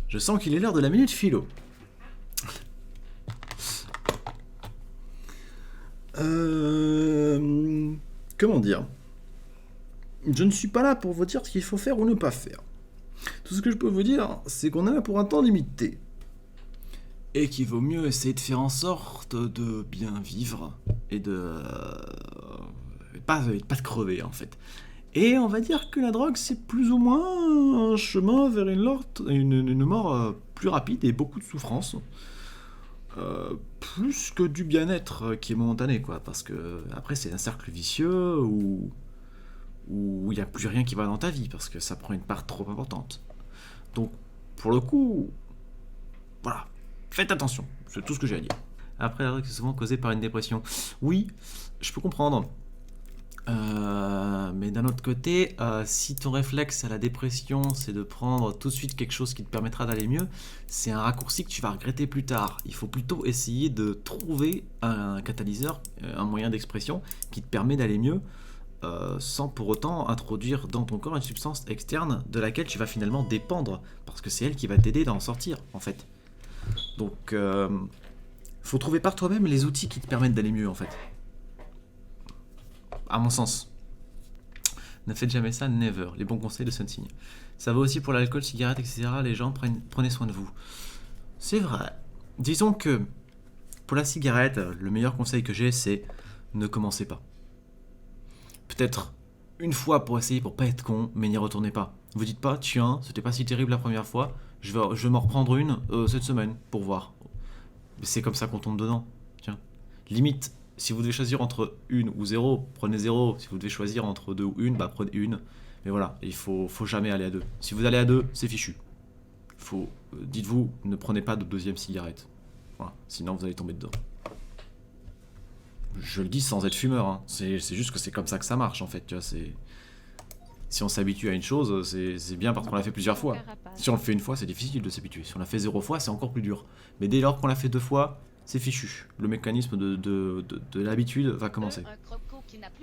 Je sens qu'il est l'heure de la minute philo. Comment dire? Je ne suis pas là pour vous dire ce qu'il faut faire ou ne pas faire. Tout ce que je peux vous dire, c'est qu'on est là pour un temps limité. Et qu'il vaut mieux essayer de faire en sorte de bien vivre et de pas de crever en fait. Et on va dire que la drogue, c'est plus ou moins un chemin vers une mort plus rapide et beaucoup de souffrance. Plus que du bien-être qui est momentané, quoi. Parce que après, c'est un cercle vicieux où il n'y a plus rien qui va dans ta vie, parce que ça prend une part trop importante. Donc, pour le coup, voilà. Faites attention, c'est tout ce que j'ai à dire. Après, la drogue, c'est souvent causé par une dépression. Oui, je peux comprendre. Mais d'un autre côté, si ton réflexe à la dépression, c'est de prendre tout de suite quelque chose qui te permettra d'aller mieux, c'est un raccourci que tu vas regretter plus tard. Il faut plutôt essayer de trouver un catalyseur, un moyen d'expression qui te permet d'aller mieux, sans pour autant introduire dans ton corps une substance externe de laquelle tu vas finalement dépendre, parce que c'est elle qui va t'aider d'en sortir, en fait. Donc, faut trouver par toi-même les outils qui te permettent d'aller mieux, en fait. À mon sens. Ne faites jamais ça, never. Les bons conseils de Sun Signe. Ça va aussi pour l'alcool, cigarettes, etc. Les gens prenez soin de vous. C'est vrai. Disons que pour la cigarette, le meilleur conseil que j'ai, c'est ne commencez pas. Peut-être une fois pour essayer, pour pas être con, mais n'y retournez pas. Vous dites pas, tiens, c'était pas si terrible la première fois, je vais m'en reprendre une cette semaine pour voir. C'est comme ça qu'on tombe dedans. Tiens. Limite, si vous devez choisir entre une ou zéro, prenez zéro. Si vous devez choisir entre deux ou une, bah prenez une. Mais voilà, il faut jamais aller à deux. Si vous allez à deux, c'est fichu. Dites-vous, ne prenez pas de deuxième cigarette. Voilà, sinon vous allez tomber dedans. Je le dis sans être fumeur, hein. C'est juste que c'est comme ça que ça marche en fait. Tu vois, si on s'habitue à une chose, c'est bien parce qu'on l'a fait plusieurs fois. Si on le fait une fois, c'est difficile de s'habituer. Si on l'a fait 0 fois, c'est encore plus dur. Mais dès lors qu'on l'a fait 2 fois, c'est fichu. Le mécanisme de l'habitude va commencer.